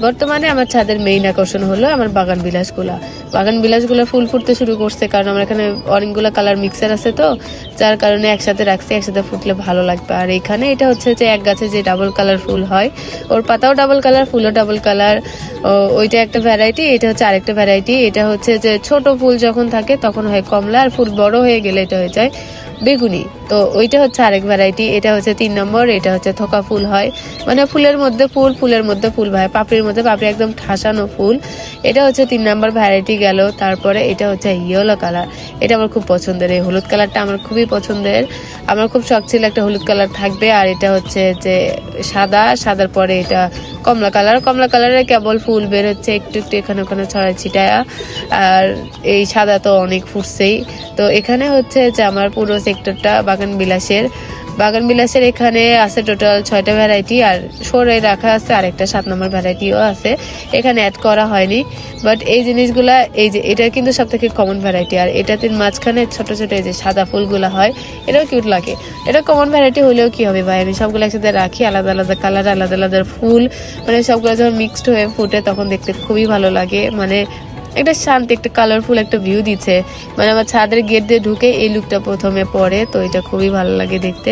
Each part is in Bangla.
বর্তমানে আমার ছাদের মেইন আকর্ষণ হলো আমার বাগান বিলাসগুলা ফুল ফুটতে শুরু করছে, কারণ আমার এখানে অনেকগুলো কালার মিক্সার আছে, তো যার কারণে একসাথে রাখছি, একসাথে ফুটলে ভালো লাগবে। আর এখানে এটা হচ্ছে যে এক গাছে যে ডাবল কালার ফুল হয়, ওর পাতাও ডাবল কালার, ফুলও ডাবল কালার, ওইটা একটা ভ্যারাইটি, এটা হচ্ছে আরেকটা ভ্যারাইটি। এটা হচ্ছে যে ছোট ফুল যখন থাকে তখন হয় কমলা, আর ফুল বড় হয়ে গেলে এটা হয়ে যায় বেগুনি। তো ওইটা হচ্ছে আরেক ভ্যারাইটি। এটা হচ্ছে 3 নম্বর, এটা হচ্ছে থোকা ফুল হয়, মানে ফুলের মধ্যে ফুল ভাই, পাপড়ির মধ্যে পাপড়ি, একদম ঠাসানো ফুল। এটা হচ্ছে 3 নম্বর ভ্যারাইটি গেল। তারপরে এটা হচ্ছে ইয়েলো কালার, এটা আমার খুব পছন্দের, এই হলুদ কালারটা আমার খুবই পছন্দের। আমার খুব শখ ছিল একটা হলুদ কালার থাকবে। আর এটা হচ্ছে যে সাদার পরে এটা কমলা কালারে কেবল ফুল বের হচ্ছে একটু একটু এখানে ওখানে ছড়ায় ছিটায়া, আর এই সাদা তো অনেক ফুটছেই। তো এখানে হচ্ছে যে আমার পুরো সেক্টরটা বাগান বিলাসের এখানে আছে টোটাল 6টা ভ্যারাইটি, আর সরে রাখা আছে আরেকটা 7 নম্বর ভ্যারাইটিও আছে, এখানে অ্যাড করা হয়নি। বাট এই জিনিসগুলা, এই যে এটা কিন্তু সব থেকে কমন ভ্যারাইটি, আর এটাতে মাঝখানে ছোট ছোট এই যে সাদা ফুলগুলা হয়, এটাও কিউট লাগে। এটা কমন ভ্যারাইটি হলেও কি হবে ভাই, আমি সবগুলো একসাথে রাখি, আলাদা আলাদা কালার, আলাদা আলাদা ফুল, মানে সবগুলো যখন মিক্সড হয়ে ফুটে তখন দেখতে খুবই ভালো লাগে। মানে একটা শান্তি, একটা কালারফুল একটা ভিউ দিচ্ছে, মানে আমার ছাদের গেট দিয়ে ঢুকে এই লুকটা প্রথমে পড়ে, তো এটা খুবই ভালো লাগে দেখতে।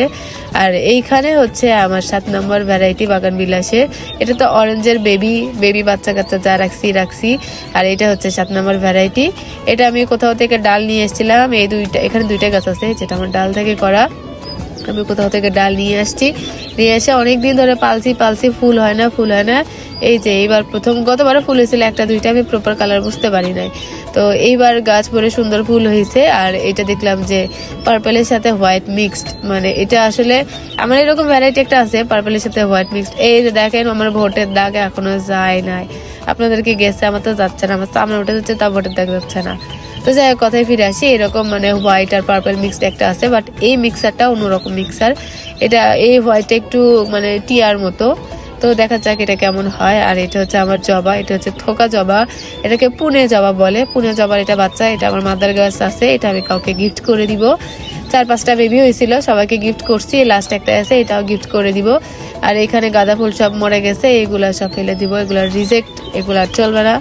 আর এইখানে হচ্ছে আমার 7 নম্বর ভ্যারাইটি বাগান বিলাসে, এটা তো অরেঞ্জের বেবি বাচ্চা কাচ্চা যা রাখছি। আর এটা হচ্ছে 7 নম্বর ভ্যারাইটি। এটা আমি কোথাও থেকে ডাল নিয়ে এসেছিলাম, এখানে 2টা গাছ আছে যেটা আমার ডাল থেকে করা, আমি কোথাও থেকে ডাল নিয়ে এসে অনেকদিন ধরে পালছি, ফুল হয় না। এই যে এইবার গতবারও ফুল হয়েছিল 1-2টা, আমি প্রপার কালার বুঝতে পারি নাই, তো এইবার গাছ ভরে সুন্দর ফুল হয়েছে। আর এটা দেখলাম যে পার্পলের সাথে হোয়াইট মিক্সড, মানে এটা আসলে আমার এরকম ভ্যারাইটি একটা আছে পার্পলের সাথে হোয়াইট মিক্সড। এই যে দেখেন আমার ভোটের দাগ এখনো যায় নাই, আপনাদেরকে গেছে, আমার তো যাচ্ছে না, আমার সামনে উঠে যাচ্ছে, তা ভোটের দাগ যাচ্ছে না। তো যাই হোক, কথায় ফিরে আসি, এরকম মানে হোয়াইট আর পার্পল মিক্সড একটা আছে, বাট এই মিক্সারটা অন্যরকম মিক্সার। এটা এই হোয়াইটটা একটু মানে টিয়ার মতো, তো দেখা যাক এটা কেমন হয়। আর এটা হচ্ছে আমার জবা, এটা হচ্ছে থোকা জবা, এটাকে পুনে জবা বলে, পুনে জবার এটা বাচ্চা, এটা আমার মাদার গাছ আছে, এটা আমি কাউকে গিফট করে দিব। 4-5টা বেবি হয়েছিল, সবাইকে গিফট করছি, লাস্ট একটা আছে, এটাও গিফট করে দিব। আর এখানে গাঁদা ফুল সব মরে গেছে, এগুলা সব ফেলে দিব, এগুলা রিজেক্ট, এগুলা চলবে না,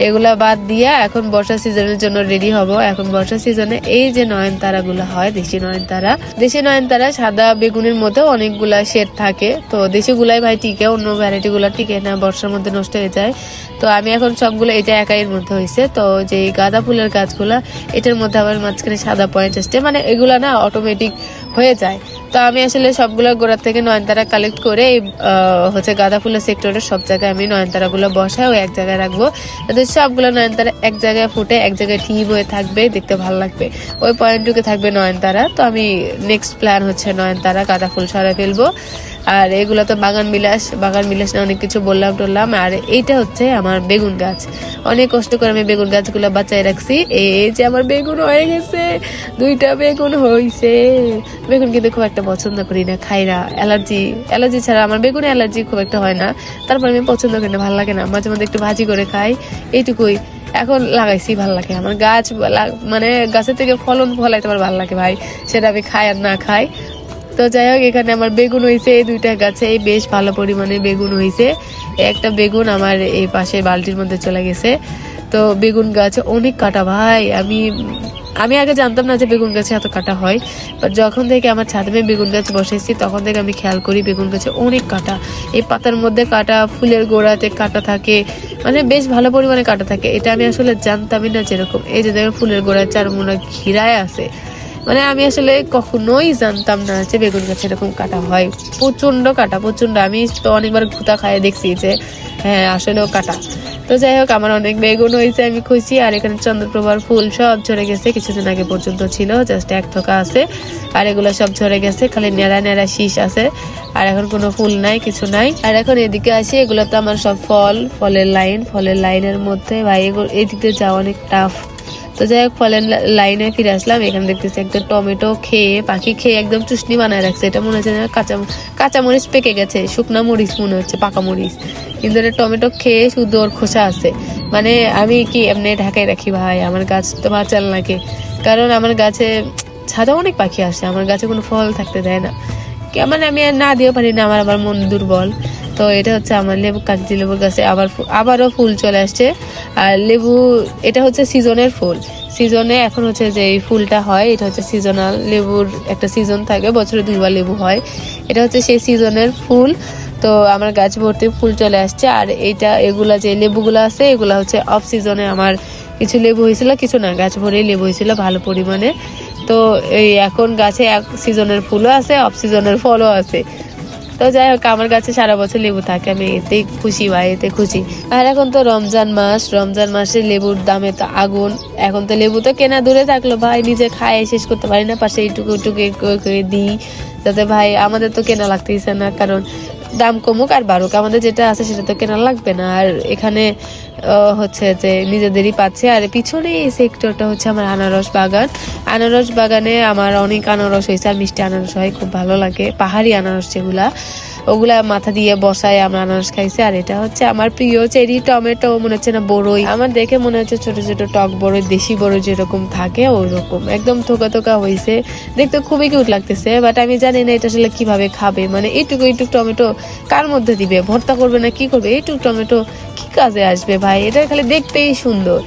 এগুলা বাদ দিয়া এখন বর্ষা সিজনের জন্য রেডি হব। এখন বর্ষা সিজনে এই যে নয়নতারা গুলা হয়, দেশি নয়নতারা সাদা বেগুনের মধ্যে অনেকগুলা শেড থাকে, তো দেশি গুলাই ভাই টিকে, অন্য ভ্যারাইটি গুলা টিকে না, বর্ষার মধ্যে নষ্ট হয়ে যায়। তো আমি এখন সবগুলো এটা একাইয়ের মধ্যে হয়েছে, তো যে গাঁদা ফুলের গাছগুলা এটার মধ্যে আবার মাঝখানে সাদা পয়েন্ট আসছে, মানে এগুলা না অটোমেটিক হয়ে যায়। তো আমি আসলে সবগুলো গোড়ার থেকে নয়নতারা কালেক্ট করে হচ্ছে গাঁদা ফুলের সেক্টরের সব জায়গায় আমি নয়নতারা গুলো বসাই, ও এক জায়গায় রাখবো, যাতে সবগুলো নয়নতারা এক জায়গায় ফুটে এক জায়গায় ঠিক হয়ে থাকবে, দেখতে ভালো লাগবে, ওই পয়েন্টটুকু থাকবে নয়নতারা। তো আমি নেক্সট প্ল্যান হচ্ছে নয়নতারা গাঁদা ফুল সরাই ফেলবো। আর এগুলো তো বাগান বিলাস না, অনেক কিছু বললাম। আর এইটা হচ্ছে আমার বেগুন গাছ, অনেক কষ্ট করে আমি বেগুন গাছগুলো বাঁচাই রাখছি। এই যে আমার বেগুন হয়ে গেছে, 2টা বেগুন হয়েছে। বেগুন কিন্তু খুব একটা পছন্দ করি না, খাই না, অ্যালার্জি ছাড়া আমার বেগুনে অ্যালার্জি খুব একটা হয় না, তারপর আমি পছন্দ করি না, ভালো লাগে না, মাঝে মধ্যে একটু ভাজি করে খাই, এইটুকুই। এখন লাগাইছি, ভালো লাগে আমার গাছ, মানে গাছের থেকে ফলাইতে আমার ভালো লাগে ভাই, সেটা আমি খাই আর না খাই। তো যাই হোক, এখানে আমার বেগুন হয়েছে এই 2টা গাছে, বেশ ভালো পরিমাণে বেগুন হয়েছে। একটা বেগুন আমার এই পাশে বালতির মধ্যে চলে গেছে। তো বেগুন গাছে অনেক কাটা ভাই, আমি আগে জানতাম না যে বেগুন গাছে এত কাটা হয়, বাট যখন থেকে আমার ছাদে বেগুন গাছ বসেছি তখন থেকে আমি খেয়াল করি বেগুন গাছে অনেক কাটা, এই পাতার মধ্যে কাটা, ফুলের গোড়াতে কাটা থাকে, মানে বেশ ভালো পরিমাণে কাটা থাকে। এটা আমি আসলে জানতামই না, যেরকম এই যে দেখেন ফুলের গোড়ায় 4 মোনা ঘিরায় আছে, মানে আমি আসলে কখনোই জানতাম না যে বেগুন গাছে এরকম কাটা হয়, প্রচন্ড কাটা, প্রচন্ড। আমি তো অনেকবার ঘুতা খাইয়ে দেখছি যে হ্যাঁ আসলেও কাটা। তো যাই হোক, আমার অনেক বেগুন হয়েছে, আমি খুশি। আর এখানে চন্দ্রপ্রভার ফুল সব ঝরে গেছে, কিছুদিন আগে পর্যন্ত ছিল, জাস্ট 1 থোকা আছে, আর এগুলো সব ঝরে গেছে, খালি নেড়া শীষ আছে, আর এখন কোনো ফুল নাই, কিছু নাই। আর এখন এদিকে আসি, এগুলো তো আমার সব ফলের লাইনের মধ্যে ভাই, এদিক দিয়ে যাওয়া অনেক টাফ। তো যাই হোক, ফলের লাইনে ফিরে আসলাম। এখানে দেখতেছি একটা টমেটো পাখি খেয়ে একদম চুষনি বানায় রাখছে, এটা মনে হচ্ছে কাঁচা মরিচ পেকে গেছে, শুকনা মরিচ মনে হচ্ছে, পাকা মরিচ, কিন্তু এটা টমেটো খেয়ে শুধু ওর খোসা আছে। মানে আমি কি এমনি ঢাকায় রাখি ভাই, আমার গাছ তো বাঁচাল নাকি, কারণ আমার গাছে ছাদে অনেক পাখি আসে, আমার গাছে কোনো ফল থাকতে দেয় না, মানে আমি আর না দিয়েও পারি না, আমার আবার মন দুর্বল। তো তো এটা হচ্ছে আমার লেবু, কাগজি লেবুর গাছে আবারও ফুল চলে আসছে। আর লেবু এটা হচ্ছে সিজনের ফুল, সিজনে এখন হচ্ছে যে এই ফুলটা হয়, এটা হচ্ছে সিজনাল। লেবুর একটা সিজন থাকে, বছরে 2বার লেবু হয়, এটা হচ্ছে সেই সিজনের ফুল। তো আমার গাছ ভর্তি ফুল চলে আসছে। আর এগুলা যে লেবুগুলো আছে এগুলা হচ্ছে অফ সিজনে আমার কিছু লেবু হয়েছিল, কিছু না, গাছ ভরে লেবু হয়েছিল ভালো পরিমাণে। তো এই এখন গাছে এক সিজনের ফুলও আছে, অফ সিজনের ফলও আছে। তো যাই হোক, আমার কাছে সারা বছর লেবু থাকে, আমি এতে খুশি ভাই, এতে খুশি। আর এখন তো রমজান মাস, রমজান মাসে লেবুর দামে তো আগুন। এখন তো লেবু তো কেনা দূরে থাকলো ভাই, নিজে খায় শেষ করতে পারি না, পাশে এইটুকু করে দিই, যাতে ভাই আমাদের তো কেনা লাগতেইছে না, কারণ দাম কমুক আর বাড়ুক, আমাদের যেটা আছে সেটা তো কেনা লাগবে না। আর এখানে হচ্ছে যে নিজেদেরই পাচ্ছে। আর পিছনে এই সেক্টরটা হচ্ছে আমার আনারস বাগান। আনারস বাগানে আমার অনেক আনারস হয়েছে, আর মিষ্টি আনারস হয়, খুব ভালো লাগে। পাহাড়ি আনারস যেগুলা, ওগুলা মাথা দিয়ে বসায় আমরা আনারস খাইছি। আর এটা হচ্ছে আমার প্রিয় চেরি টমেটো, মনে হচ্ছে না বড়ই, আমার দেখে মনে হচ্ছে ছোট ছোট টক বড়ই, দেশি বড়ই যেরকম থাকে ওই রকম, একদম থোকা থোকা হয়েছে, দেখতে খুবই কিউট লাগতেছে। বাট আমি জানি না এটা আসলে কিভাবে খাবে, মানে এইটুকু টমেটো কার মধ্যে দিবে, ভর্তা করবে না কি করবে, এইটুকু টমেটো কি কাজে আসবে ভাই, এটা খালি দেখতেই সুন্দর,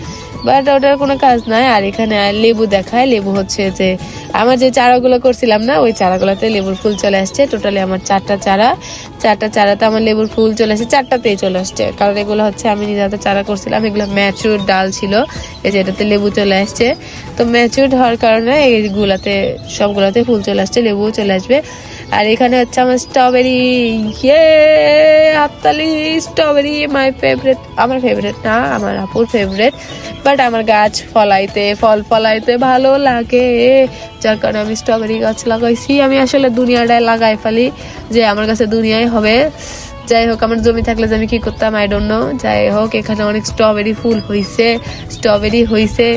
বাট ওটার কোনো কাজ নাই। আর এখানে লেবু দেখায়, লেবু হচ্ছে যে আমার যে চারাগুলো করছিলাম না, ওই চারাগুলোতে লেবুর ফুল চলে আসছে। টোটালি আমার 4টা চারাতে আমার লেবুর ফুল চলে আসছে, 4টাতেই চলে আসছে, কারণ এগুলো হচ্ছে আমি নিজে হাতে চারা করছিলাম, এগুলো ম্যাচুর ডাল ছিল, এই যে এটাতে লেবু চলে আসছে। তো ম্যাচুর হওয়ার কারণে এইগুলাতে সবগুলাতে ফুল চলে আসছে, লেবুও চলে আসবে। আর এখানে হচ্ছে আমার স্ট্রবেরি, হাততালি, স্ট্রবেরি মাই ফেভারিট, আমার ফেভারিট না, আমার আপুর ফেভারিট, বাট আমার গাছ ফল ফলাইতে ভালো লাগে, যার কারণে আমি স্ট্রবেরি গাছ লাগাইছি। আমি আসলে দুনিয়াটায় লাগাই ফেলি, যে আমার কাছে দুনিয়ায় হবে। যাই হোক, আমার জমি থাকলে যে আমি কি করতাম আই ডোন্ট নো। যাই হোক, এখানে অনেক স্ট্রবেরি ফুল হয়েছে, স্ট্রবেরি হয়েছে,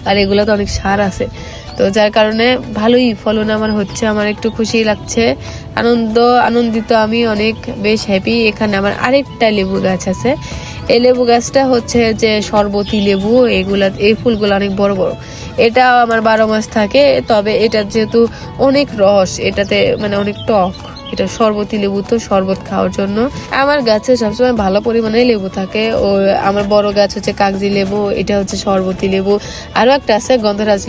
আর এগুলো তো অনেক সার আছে, তো যার কারণে ভালোই ফলন আমার হচ্ছে, আমার একটু খুশি লাগছে, আনন্দিত, আমি অনেক বেশ হ্যাপি। এখানে আমার আরেকটা লেবু গাছ আছে, এই লেবু গাছটা হচ্ছে যে শরবতী লেবু, এই ফুলগুলো অনেক বড় বড়, এটা আমার 12 মাস থাকে, তবে এটা যেহেতু অনেক রস, এটাতে মানে অনেক টক, এটা শরবতী লেবু, তো শরবত খাওয়ার জন্য আমার গাছে সবসময় ভালো পরিমাণে লেবু থাকে। ও আমার বড় গাছ হচ্ছে কাগজি লেবু, এটা হচ্ছে শরবতী লেবু, আরো একটা আছে গন্ধরাজ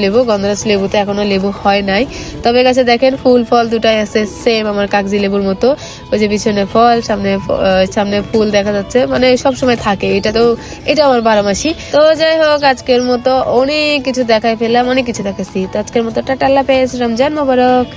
লেবুতে এখনো লেবু হয় নাই, তবে গাছে দেখেন ফুল ফল দুটাই আছে সেম আমার কাগজি লেবুর মতো, ওই যে পিছনে ফল, সামনে ফুল দেখা যাচ্ছে, মানে সবসময় থাকে। এটা আমার 12 মাসি। তো যাই হোক, আজকের মতো অনেক কিছু দেখাই ফেললাম, অনেক কিছু দেখাচ্ছি, তো আজকের মতো টাটা, আল্লাহ হাফেজ, রমজান মোবারক।